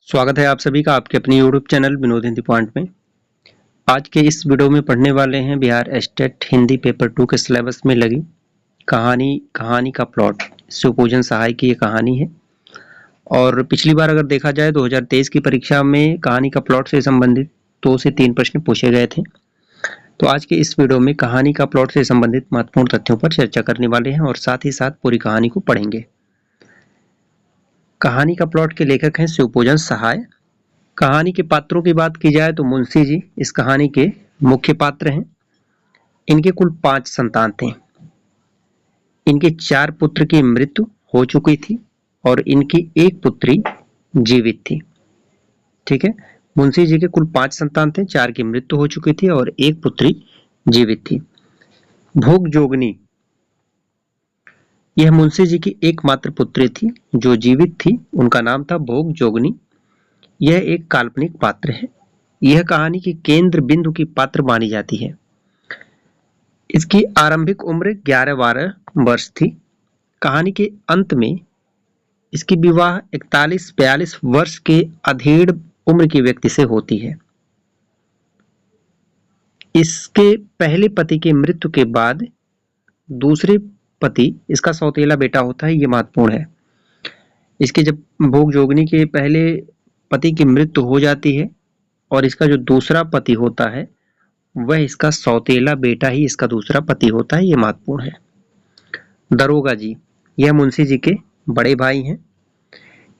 स्वागत है आप सभी का आपके अपनी YouTube channel Vinod Hindi point में। आज के इस वीडियो में पढ़ने वाले हैं बिहार स्टेट हिंदी पेपर 2 के सिलेबस में लगी कहानी का प्लॉट। शिवपूजन सहाय की ये कहानी है और पिछली बार अगर देखा जाए 2023 की परीक्षा में कहानी का प्लॉट से संबंधित 2 से 3 प्रश्न पूछे गए थे। तो आज के इस वीडियो में कहानी का प्लॉट से संबंधित महत्वपूर्ण तथ्यों पर चर्चा करने वाले हैं और साथ ही साथ पूरी कहानी को पढ़ेंगे। कहानी का प्लॉट के लेखक हैं शिवपूजन सहाय। कहानी के पात्रों की बात की जाए तो मुंशी जी इस कहानी के मुख्य पात्र हैं। इनके कुल 5 संतान थे। इनके 4 पुत्र की मृत्यु हो चुकी थी और इनकी एक पुत्री जीवित थी। ठीक है, मुंशी जी के कुल 5 संतान थे, 4 की मृत्यु हो चुकी थी और एक पुत्री जीवित थी। भोग जोगनी यह मुंशी जी की एकमात्र पुत्री थी जो जीवित थी। उनका नाम था भोग जोगनी। यह एक काल्पनिक पात्र है। यह कहानी की केंद्र बिंदु की पात्र मानी जाती है। इसकी आरंभिक उम्र 11-12 वर्ष थी। कहानी के अंत में इसकी विवाह 41-42 वर्ष के अधेड़ उम्र के व्यक्ति से होती है। इसके पहले पति की मृत्यु के बाद दूसरे पति इसका सौतेला बेटा होता है। यह महत्वपूर्ण है। इसके जब भोग जोगनी के पहले पति की मृत्यु हो जाती है और इसका जो दूसरा पति होता है वह इसका सौतेला बेटा ही इसका दूसरा पति होता है। यह महत्वपूर्ण है। दरोगा जी यह मुंशी जी के बड़े भाई हैं।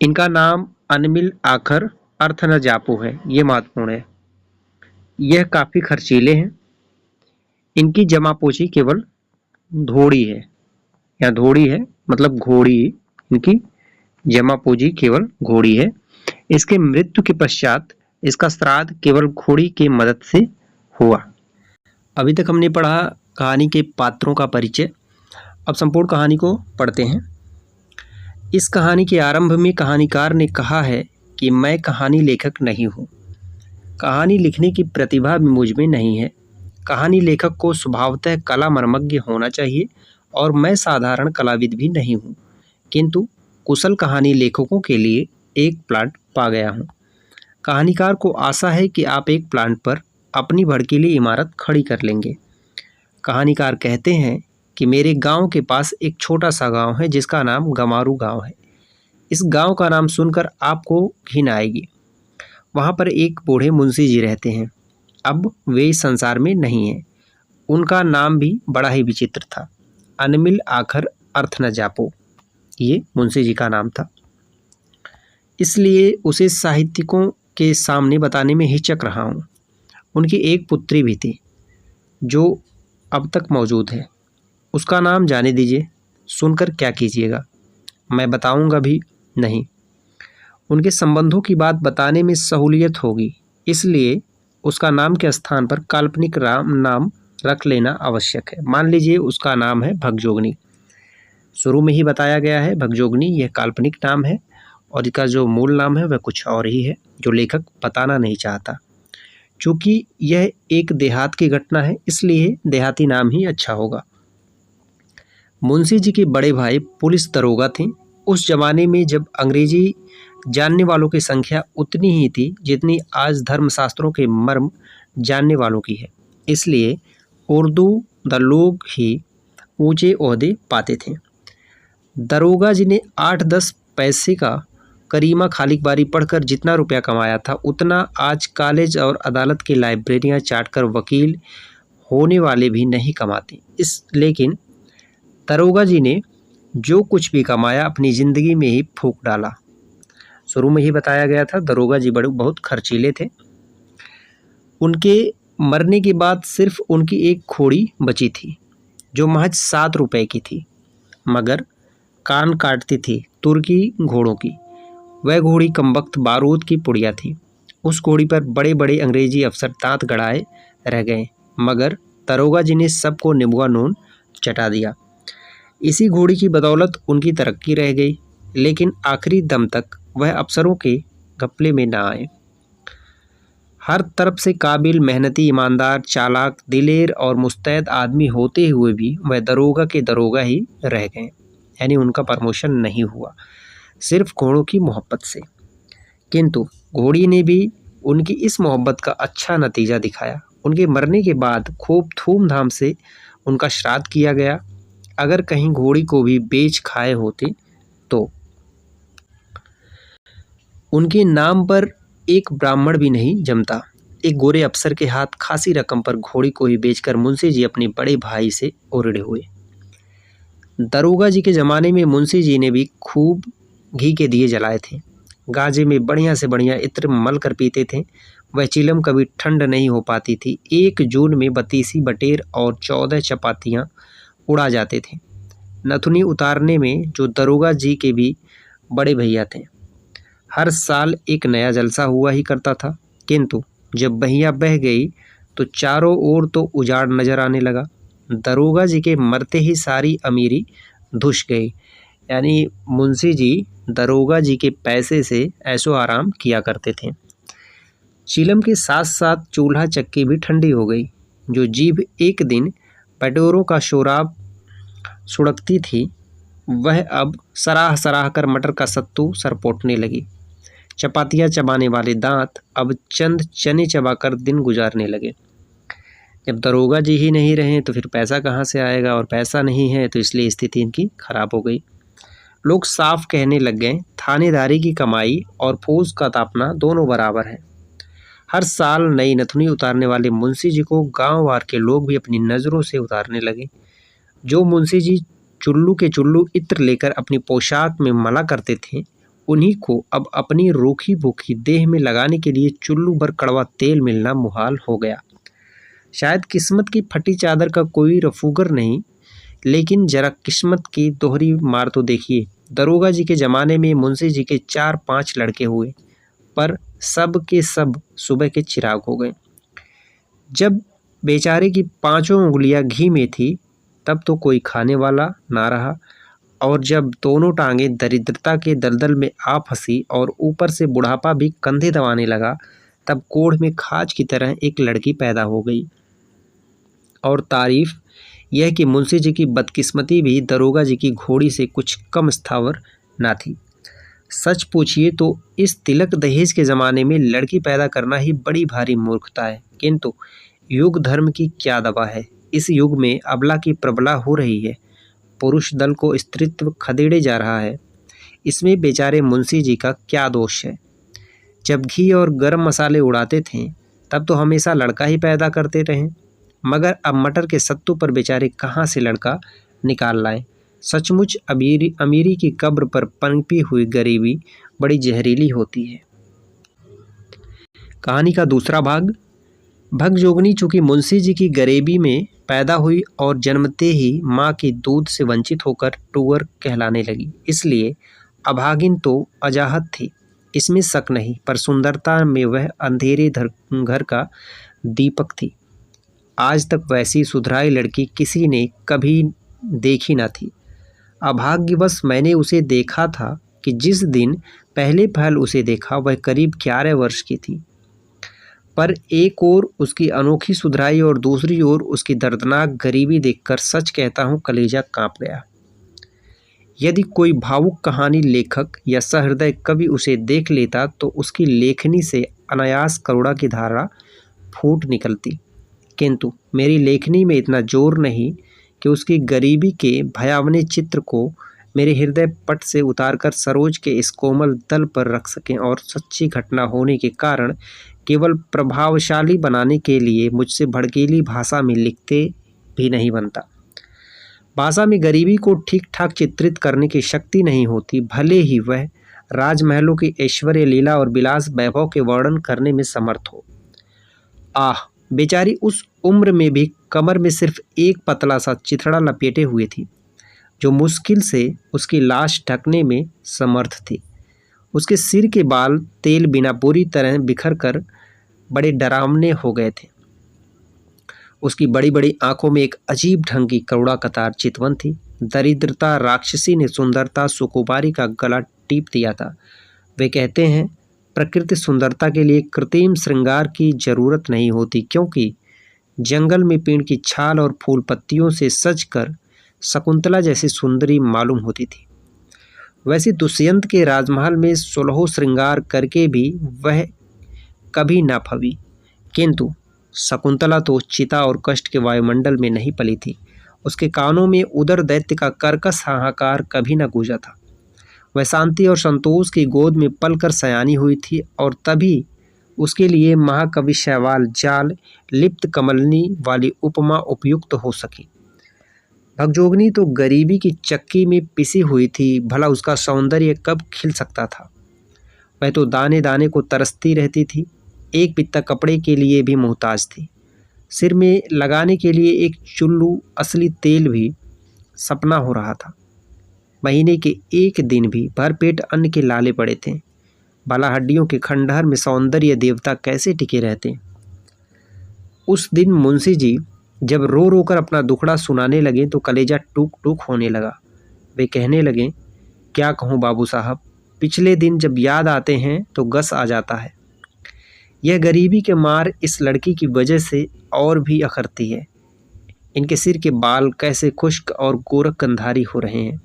इनका नाम अनमिल आखर अर्थ न जापो है। यह महत्वपूर्ण है। यह काफी खर्चीले हैं। इनकी जमापोशी केवल धोड़ी है या धोड़ी है मतलब घोड़ी। इनकी जमापूंजी केवल घोड़ी है। इसके मृत्यु के पश्चात इसका श्राद्ध केवल घोड़ी की मदद से हुआ। अभी तक हमने पढ़ा कहानी के पात्रों का परिचय। अब संपूर्ण कहानी को पढ़ते हैं। इस कहानी के आरंभ में कहानीकार ने कहा है कि मैं कहानी लेखक नहीं हूँ। कहानी लिखने की प्रतिभा भी मुझ में नहीं है। कहानी लेखक को स्वभावतः कला मर्मज्ञ होना चाहिए और मैं साधारण कलाविद भी नहीं हूँ, किंतु कुशल कहानी लेखकों के लिए एक प्लाट पा गया हूँ। कहानीकार को आशा है कि आप एक प्लाट पर अपनी भड़कीली इमारत खड़ी कर लेंगे। कहानीकार कहते हैं कि मेरे गांव के पास एक छोटा सा गांव है जिसका नाम गमारू गांव है। इस गांव का नाम सुनकर आपको घिन आएगी। वहाँ पर एक बूढ़े मुंशी जी रहते हैं। अब वे इस संसार में नहीं हैं। उनका नाम भी बड़ा ही विचित्र था, अनमिल आखर अर्थ न जापो। ये मुंशी जी का नाम था, इसलिए उसे साहित्यिकों के सामने बताने में हिचक रहा हूँ। उनकी एक पुत्री भी थी जो अब तक मौजूद है। उसका नाम जाने दीजिए। सुनकर क्या कीजिएगा? मैं बताऊंगा भी नहीं। उनके संबंधों की बात बताने में सहूलियत होगी, इसलिए उसका नाम के स्थान पर काल्पनिक नाम रख लेना आवश्यक है। मान लीजिए उसका नाम है भगजोगनी। शुरू में ही बताया गया है भगजोगनी यह काल्पनिक नाम है और इसका जो मूल नाम है वह कुछ और ही है जो लेखक बताना नहीं चाहता। चूँकि यह एक देहात की घटना है इसलिए देहाती नाम ही अच्छा होगा। मुंशी जी के बड़े भाई पुलिस दरोगा थे। उस जमाने में जब अंग्रेजी जानने वालों की संख्या उतनी ही थी जितनी आज धर्मशास्त्रों के मर्म जानने वालों की है, इसलिए उर्दू द लोग ही ऊंचे ओहदे पाते थे। दरोगा जी ने 8-10 पैसे का करीमा खालिक बारी पढ़कर जितना रुपया कमाया था उतना आज कॉलेज और अदालत की लाइब्रेरियां चाटकर वकील होने वाले भी नहीं कमाते। लेकिन दरोगा जी ने जो कुछ भी कमाया अपनी ज़िंदगी में ही फूंक डाला। शुरू में ही बताया गया था दरोगा जी बहुत खर्चीले थे। उनके मरने के बाद सिर्फ उनकी एक घोड़ी बची थी जो महज 7 रुपए की थी, मगर कान काटती थी तुर्की घोड़ों की। वह घोड़ी कमबख्त बारूद की पुड़िया थी। उस घोड़ी पर बड़े बड़े अंग्रेजी अफसर दांत गड़ाए रह गए, मगर दरोगा जी ने सबको निबुआ नून चटा दिया। इसी घोड़ी की बदौलत उनकी तरक्की रह गई, लेकिन आखिरी दम तक वह अफसरों के घपले में ना आए। हर तरफ से काबिल, मेहनती, ईमानदार, चालाक, दिलेर और मुस्तैद आदमी होते हुए भी वह दरोगा के दरोगा ही रह गए, यानी उनका प्रमोशन नहीं हुआ, सिर्फ घोड़ों की मोहब्बत से। किंतु घोड़ी ने भी उनकी इस मोहब्बत का अच्छा नतीजा दिखाया। उनके मरने के बाद खूब धूमधाम से उनका श्राद्ध किया गया। अगर कहीं घोड़ी को भी बेच खाए होते तो उनके नाम पर एक ब्राह्मण भी नहीं जमता। एक गोरे अफसर के हाथ खासी रकम पर घोड़ी को ही बेचकर मुंशी जी अपने बड़े भाई से ओरड़े हुए। दरोगा जी के ज़माने में मुंशी जी ने भी खूब घी के दिए जलाए थे। गाजे में बढ़िया से बढ़िया इत्र मल कर पीते थे। वह चिलम कभी ठंड नहीं हो पाती थी। 1 जून में 32 बटेर और 14 चपातियाँ उड़ा जाते थे। नथुनी उतारने में जो दरोगा जी के भी बड़े भैया थे, हर साल एक नया जलसा हुआ ही करता था। किंतु जब बहिया बह गई तो चारों ओर तो उजाड़ नजर आने लगा। दरोगा जी के मरते ही सारी अमीरी धुस गई। यानी मुंशी जी दरोगा जी के पैसे से ऐशो आराम किया करते थे। चिलम के साथ साथ चूल्हा चक्की भी ठंडी हो गई। जो जीभ एक दिन बटोरों का शोराब सुड़कती थी, वह अब सराह सराह कर मटर का सत्तू सरपोटने लगी। चपातियाँ चबाने वाले दांत अब चंद चने चबाकर दिन गुजारने लगे। जब दरोगा जी ही नहीं रहे तो फिर पैसा कहाँ से आएगा, और पैसा नहीं है तो इसलिए स्थिति इनकी खराब हो गई। लोग साफ कहने लग गए, थानेदारी की कमाई और फौज का तापना दोनों बराबर है। हर साल नई नथुनी उतारने वाले मुंशी जी को गांव वार के लोग भी अपनी नज़रों से उतारने लगे। जो मुंशी जी चुल्लू के चुल्लू इत्र लेकर अपनी पोशाक में मला करते थे, उन्हीं को अब अपनी रूखी भूखी देह में लगाने के लिए चुल्लू भर कड़वा तेल मिलना मुहाल हो गया। शायद किस्मत की फटी चादर का कोई रफूगर नहीं, लेकिन जरा किस्मत की दोहरी मार तो देखिए। दरोगा जी के ज़माने में मुंशी जी के 4-5 लड़के हुए, पर सब के सब सुबह के चिराग हो गए। जब बेचारे की 5 उंगलियां घी में थी, तब तो कोई खाने वाला ना रहा, और जब दोनों टांगें दरिद्रता के दलदल में आ फंसी और ऊपर से बुढ़ापा भी कंधे दबाने लगा, तब कोढ़ में खाज की तरह एक लड़की पैदा हो गई। और तारीफ यह कि मुंशी जी की बदकिस्मती भी दरोगा जी की घोड़ी से कुछ कम स्थावर ना थी। सच पूछिए तो इस तिलक दहेज के ज़माने में लड़की पैदा करना ही बड़ी भारी मूर्खता है। किंतु युग धर्म की क्या दवा है। इस युग में अबला की प्रबला हो रही है। पुरुष दल को स्त्रीत्व खदेड़े जा रहा है। इसमें बेचारे मुंशी जी का क्या दोष है। जब घी और गरम मसाले उड़ाते थे, तब तो हमेशा लड़का ही पैदा करते रहे, मगर अब मटर के सत्तू पर बेचारे कहाँ से लड़का निकाल लाए। सचमुच अमीरी की कब्र पर पनपी हुई गरीबी बड़ी जहरीली होती है। कहानी का दूसरा भाग। भगजोगनी चूंकि मुंशी जी की गरीबी में पैदा हुई और जन्मते ही माँ की दूध से वंचित होकर टूअर कहलाने लगी, इसलिए अभागिन तो अजाहत थी, इसमें शक नहीं, पर सुंदरता में वह अंधेरे घर का दीपक थी। आज तक वैसी सुधराई लड़की किसी ने कभी देखी न थी। अभाग्यवश मैंने उसे देखा था कि जिस दिन पहले पहल उसे देखा वह करीब 11 वर्ष की थी। पर एक ओर उसकी अनोखी सुधराई और दूसरी ओर उसकी दर्दनाक गरीबी देखकर सच कहता हूँ कलेजा कांप गया। यदि कोई भावुक कहानी लेखक या सहृदय कवि उसे देख लेता तो उसकी लेखनी से अनायास करुणा की धारा फूट निकलती, किंतु मेरी लेखनी में इतना जोर नहीं कि उसकी गरीबी के भयावने चित्र को मेरे हृदय पट से उतारकर सरोज के इस कोमल तल पर रख सकें, और सच्ची घटना होने के कारण केवल प्रभावशाली बनाने के लिए मुझसे भड़कीली भाषा में लिखते भी नहीं बनता। भाषा में गरीबी को ठीक ठाक चित्रित करने की शक्ति नहीं होती, भले ही वह राजमहलों की ऐश्वर्य लीला और विलास वैभव के वर्णन करने में समर्थ हो। आह, बेचारी उस उम्र में भी कमर में सिर्फ एक पतला सा चिथड़ा लपेटे हुए थी, जो मुश्किल से उसकी लाश ढकने में समर्थ थी। उसके सिर के बाल तेल बिना पूरी तरह बिखर कर बड़े डरावने हो गए थे। उसकी बड़ी बड़ी आंखों में एक अजीब ढंग की करुणा कतार चितवन थी। दरिद्रता राक्षसी ने सुंदरता सुकुमारी का गला टीप दिया था। वे कहते हैं प्रकृति सुंदरता के लिए कृत्रिम श्रृंगार की जरूरत नहीं होती, क्योंकि जंगल में पेड़ की छाल और फूल पत्तियों से सजकर शकुंतला जैसी सुंदरी मालूम होती थी। वैसे दुष्यंत के राजमहल में 16 श्रृंगार करके भी वह कभी न फबी, किंतु शकुंतला तो चिता और कष्ट के वायुमंडल में नहीं पली थी। उसके कानों में उदर दैत्य का कर्कश हाहाकार कभी न गूंजा था। वह शांति और संतोष की गोद में पलकर सयानी हुई थी, और तभी उसके लिए महाकवि शैवाल जाल लिप्त कमलनी वाली उपमा उपयुक्त हो सकी। भगजोगनी तो गरीबी की चक्की में पिसी हुई थी, भला उसका सौंदर्य कब खिल सकता था। वह तो दाने दाने को तरसती रहती थी, एक बित्ता कपड़े के लिए भी मोहताज थी। सिर में लगाने के लिए एक चुल्लू असली तेल भी सपना हो रहा था। महीने के एक दिन भी भरपेट अन्न के लाले पड़े थे। भला हड्डियों के खंडहर में सौंदर्य देवता कैसे टिके रहते। उस दिन मुंशी जी जब रो रो कर अपना दुखड़ा सुनाने लगे तो कलेजा टूक टूक होने लगा। वे कहने लगे, क्या कहूँ बाबू साहब, पिछले दिन जब याद आते हैं तो गस आ जाता है। यह गरीबी के मार इस लड़की की वजह से और भी अखरती है। इनके सिर के बाल कैसे खुश्क और गोरख कंधारी हो रहे हैं।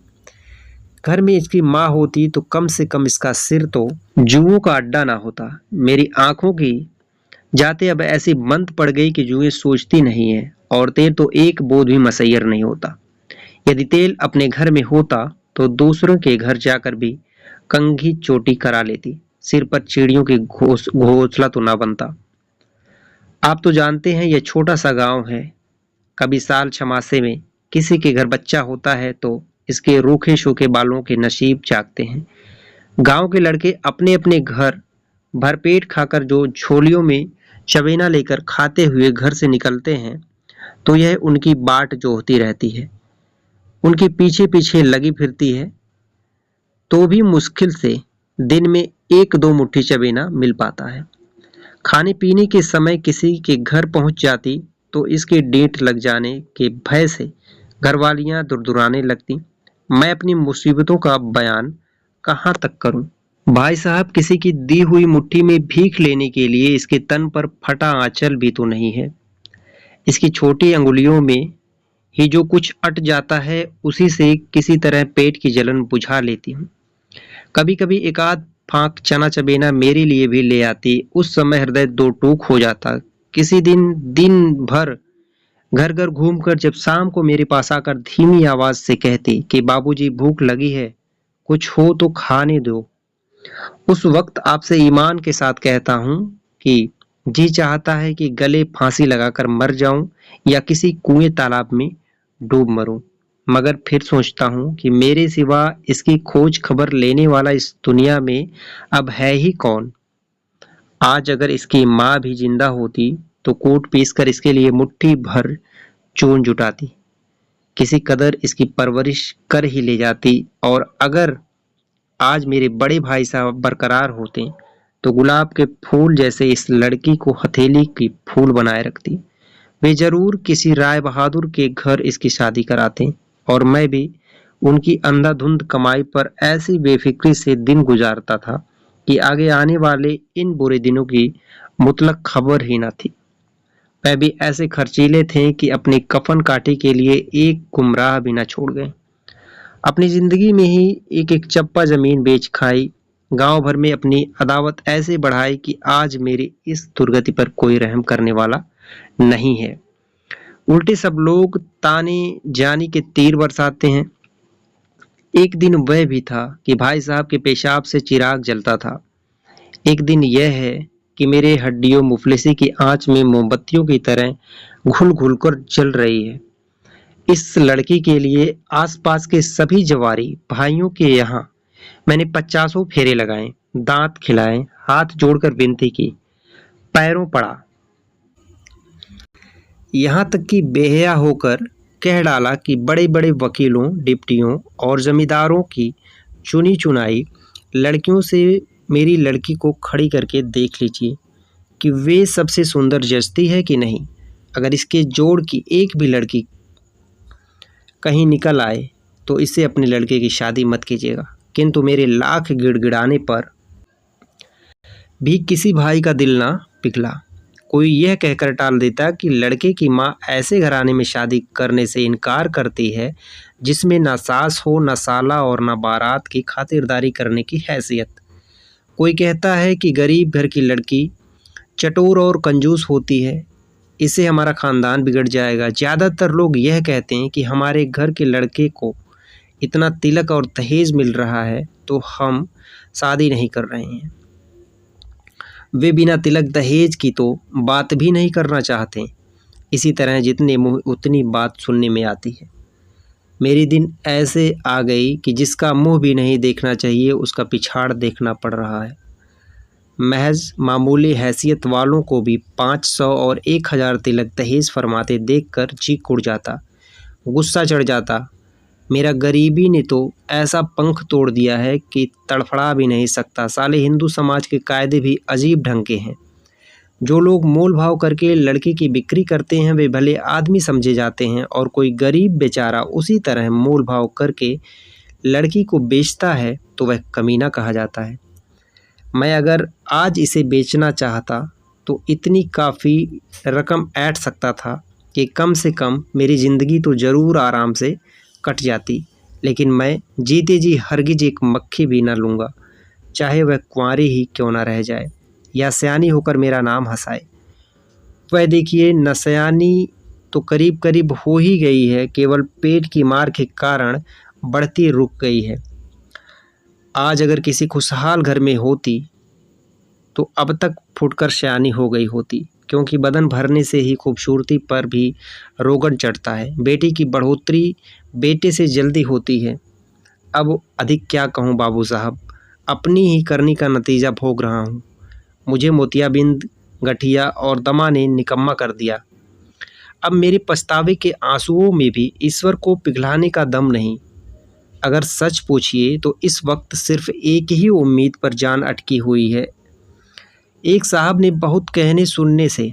घर में इसकी माँ होती तो कम से कम इसका सिर तो जुओं का अड्डा ना होता। मेरी आंखों की जाते अब ऐसी मंद पड़ गई कि जुएं सोचती नहीं है, और तेल तो एक बोध भी मसैयर नहीं होता। यदि तेल अपने घर में होता तो दूसरों के घर जाकर भी कंघी चोटी करा लेती, सिर पर चिड़ियों की घोंसला तो ना बनता। आप तो जानते हैं यह छोटा सा गांव है। कभी साल छमासे में किसी के घर बच्चा होता है तो इसके रूखे सूखे बालों के नसीब जागते हैं। गांव के लड़के अपने अपने घर भरपेट खाकर जो झोलियों में चवेना लेकर खाते हुए घर से निकलते हैं तो यह उनकी बाट जोहती रहती है, उनके पीछे पीछे लगी फिरती है, तो भी मुश्किल से दिन में एक दो मुट्ठी चवेना मिल पाता है। खाने पीने के समय किसी के घर पहुंच जाती तो इसके डेंट लग जाने के भय से घरवालियां दुरदुराने लगती। मैं अपनी मुसीबतों का बयान कहाँ तक करूं। भाई साहब, किसी की दी हुई मुट्ठी में भीख लेने के लिए इसके तन पर फटा आंचल भी तो नहीं है। इसकी छोटी अंगुलियों में ही जो कुछ अट जाता है उसी से किसी तरह पेट की जलन बुझा लेती हूँ। कभी कभी एक आध फांक चना चबेना मेरे लिए भी ले आती, उस समय हृदय दो टूक हो जाता। किसी दिन दिन भर घर घर घूमकर जब शाम को मेरे पास आकर धीमी आवाज से कहती कि बाबूजी भूख लगी है, कुछ हो तो खाने दो, उस वक्त आपसे ईमान के साथ कहता हूँ कि जी चाहता है कि गले फांसी लगाकर मर जाऊं या किसी कुएं तालाब में डूब मरूं। मगर फिर सोचता हूँ कि मेरे सिवा इसकी खोज खबर लेने वाला इस दुनिया में अब है ही कौन। आज अगर इसकी माँ भी जिंदा होती तो कूट पीस कर इसके लिए मुट्ठी भर चून जुटाती, किसी कदर इसकी परवरिश कर ही ले जाती। और अगर आज मेरे बड़े भाई साहब बरकरार होते तो गुलाब के फूल जैसे इस लड़की को हथेली की फूल बनाए रखती। वे जरूर किसी राय बहादुर के घर इसकी शादी कराते, और मैं भी उनकी अंधाधुंध कमाई पर ऐसी बेफिक्री से दिन गुजारता था कि आगे आने वाले इन बुरे दिनों की मुतलक खबर ही न थी। वह भी ऐसे खर्चीले थे कि अपनी कफन काटी के लिए एक गुमराह भी न छोड़ गए। अपनी जिंदगी में ही एक एक चप्पा जमीन बेच खाई, गांव भर में अपनी अदावत ऐसे बढ़ाई कि आज मेरी इस दुर्गति पर कोई रहम करने वाला नहीं है। उल्टे सब लोग ताने जानी के तीर बरसाते हैं। एक दिन वह भी था कि भाई साहब के पेशाब से चिराग जलता था। एक दिन यह है कि मेरे हड्डियों मुफलिसी की आंच में मोमबत्तियों की तरह घुल घुल कर जल रही है। इस लड़की के लिए आसपास के सभी जवारी भाइयों के यहाँ मैंने 50 फेरे लगाए, दांत खिलाए, हाथ जोड़कर विनती की, पैरों पड़ा। यहाँ तक कि बेहया होकर कह डाला कि बड़े बड़े वकीलों, डिप्टियों और जमींदारों की चुनी चुनाई लड़कियों से मेरी लड़की को खड़ी करके देख लीजिए कि वे सबसे सुंदर जचती है कि नहीं। अगर इसके जोड़ की एक भी लड़की कहीं निकल आए तो इससे अपने लड़के की शादी मत कीजिएगा। किंतु मेरे लाख गिड़गिड़ाने पर भी किसी भाई का दिल ना पिघला। कोई यह कहकर टाल देता कि लड़के की माँ ऐसे घराने में शादी करने से इनकार करती है जिसमें ना सास हो, ना साला और ना बारात की खातिरदारी करने की हैसियत। कोई कहता है कि गरीब घर की लड़की चटोर और कंजूस होती है, इससे हमारा ख़ानदान बिगड़ जाएगा। ज़्यादातर लोग यह कहते हैं कि हमारे घर के लड़के को इतना तिलक और दहेज मिल रहा है तो हम शादी नहीं कर रहे हैं। वे बिना तिलक दहेज की तो बात भी नहीं करना चाहते। इसी तरह जितने मुँह उतनी बात सुनने में आती है। मेरी दिन ऐसे आ गई कि जिसका मुँह भी नहीं देखना चाहिए उसका पिछाड़ देखना पड़ रहा है। महज मामूली हैसियत वालों को भी 500 और 1000 तिलक दहेज फरमाते देखकर जी उड़ जाता, गुस्सा चढ़ जाता। मेरा गरीबी ने तो ऐसा पंख तोड़ दिया है कि तड़फड़ा भी नहीं सकता। साले हिंदू समाज के कायदे भी अजीब ढंग के हैं। जो लोग मोल भाव करके लड़के की बिक्री करते हैं वे भले आदमी समझे जाते हैं और कोई गरीब बेचारा उसी तरह मोल भाव करके लड़की को बेचता है तो वह कमीना कहा जाता है। मैं अगर आज इसे बेचना चाहता तो इतनी काफ़ी रकम ऐंठ सकता था कि कम से कम मेरी ज़िंदगी तो ज़रूर आराम से कट जाती, लेकिन मैं जीते जी हरगिज एक मक्खी भी न लूँगा, चाहे वह कुंवारी ही क्यों न रह जाए या सयानी होकर मेरा नाम हंसाए। वह देखिए नसयानी तो करीब करीब हो ही गई है, केवल पेट की मार के कारण बढ़ती रुक गई है। आज अगर किसी खुशहाल घर में होती तो अब तक फुटकर सयानी हो गई होती, क्योंकि बदन भरने से ही खूबसूरती पर भी रोगन चढ़ता है। बेटी की बढ़ोतरी बेटे से जल्दी होती है। अब अधिक क्या कहूँ बाबू साहब, अपनी ही करनी का नतीजा भोग रहा हूँ। मुझे मोतियाबिंद, गठिया और दमा ने निकम्मा कर दिया। अब मेरे पछतावे के आंसुओं में भी ईश्वर को पिघलाने का दम नहीं। अगर सच पूछिए तो इस वक्त सिर्फ एक ही उम्मीद पर जान अटकी हुई है। एक साहब ने बहुत कहने सुनने से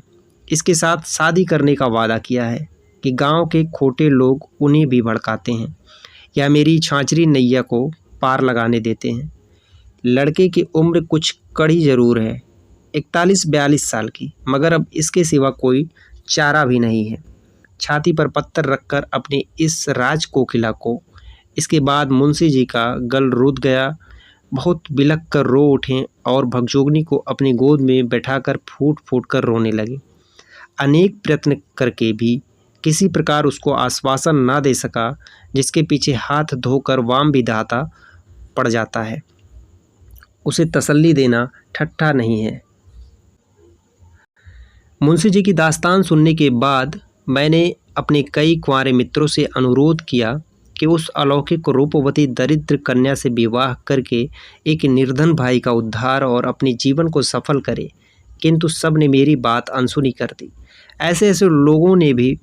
इसके साथ शादी करने का वादा किया है कि गांव के खोटे लोग उन्हें भी भड़काते हैं या मेरी छाछरी नैया को पार लगाने देते हैं। लड़के की उम्र कुछ कड़ी ज़रूर है, 41-42 साल की, मगर अब इसके सिवा कोई चारा भी नहीं है। छाती पर पत्थर रखकर अपने इस राज कोकिला को इसके बाद मुंशी जी का गल रुध गया। बहुत बिलख कर रो उठे और भगजोगनी को अपनी गोद में बैठाकर फूट फूट कर रोने लगे। अनेक प्रयत्न करके भी किसी प्रकार उसको आश्वासन ना दे सका, जिसके पीछे हाथ धोकर वाम विधाता पड़ जाता है। उसे तसल्ली देना ठट्ठा नहीं है। मुंशी जी की दास्तान सुनने के बाद मैंने अपने कई कुंवारे मित्रों से अनुरोध किया कि उस अलौकिक रूपवती दरिद्र कन्या से विवाह करके एक निर्धन भाई का उद्धार और अपने जीवन को सफल करे, किंतु सब ने मेरी बात अनसुनी कर दी। ऐसे ऐसे लोगों ने भी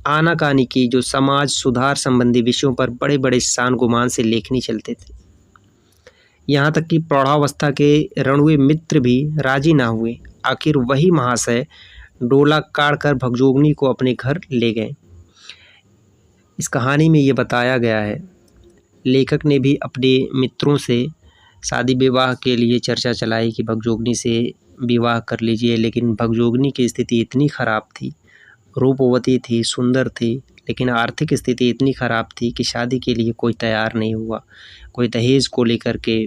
आनाकानी की जो समाज सुधार संबंधी विषयों पर बड़े बड़े शान गुमान से लेखनी चलते थे। यहाँ तक कि प्रौढ़ावस्था के रणुए मित्र भी राजी ना हुए। आखिर वही महाशय डोला काट कर भगजोगनी को अपने घर ले गए। इस कहानी में ये बताया गया है, लेखक ने भी अपने मित्रों से शादी विवाह के लिए चर्चा चलाई कि भगजोगनी से विवाह कर लीजिए, लेकिन भगजोगनी की स्थिति इतनी ख़राब थी, रूपवती थी, सुंदर थी, लेकिन आर्थिक स्थिति इतनी ख़राब थी कि शादी के लिए कोई तैयार नहीं हुआ। कोई दहेज को लेकर के,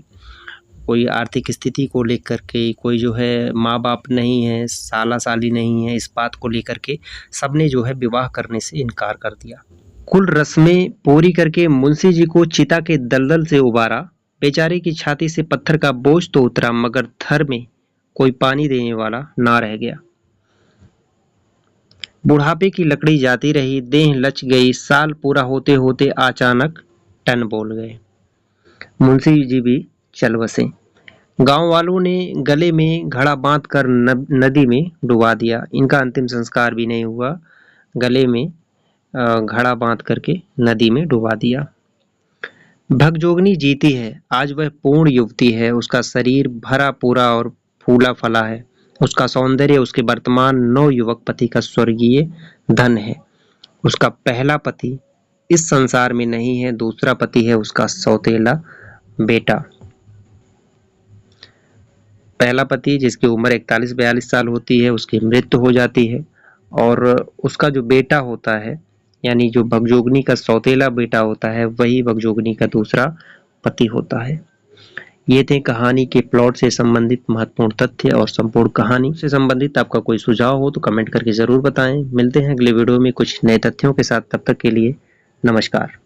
कोई आर्थिक स्थिति को लेकर के, कोई जो है माँ बाप नहीं है, साला साली नहीं है, इस बात को लेकर के सबने जो है विवाह करने से इनकार कर दिया। कुल रस्में पूरी करके मुंशी जी को चिता के दलदल से उबारा। बेचारे की छाती से पत्थर का बोझ तो उतरा, मगर थर में कोई पानी देने वाला ना रह गया। बुढ़ापे की लकड़ी जाती रही, देह लच गई। साल पूरा होते होते अचानक टन बोल गए। मुंशी जी भी चल बसे। गांव वालों ने गले में घड़ा बांधकर नदी में डुबा दिया। इनका अंतिम संस्कार भी नहीं हुआ, गले में घड़ा बांध करके नदी में डुबा दिया। भगजोगनी जीती है, आज वह पूर्ण युवती है। उसका शरीर भरा पूरा और फूला फला है। उसका सौंदर्य उसके वर्तमान नवयुवक पति का स्वर्गीय धन है। उसका पहला पति इस संसार में नहीं है, दूसरा पति है उसका सौतेला बेटा। पहला पति जिसकी उम्र 41-42 साल होती है, उसकी मृत्यु हो जाती है और उसका जो बेटा होता है, यानी जो भगजोगनी का सौतेला बेटा होता है, वही भगजोगनी का दूसरा पति होता है। ये थे कहानी के प्लॉट से संबंधित महत्वपूर्ण तथ्य और संपूर्ण कहानी से संबंधित आपका कोई सुझाव हो तो कमेंट करके जरूर बताएं। मिलते हैं अगले वीडियो में कुछ नए तथ्यों के साथ, तब तक के लिए नमस्कार।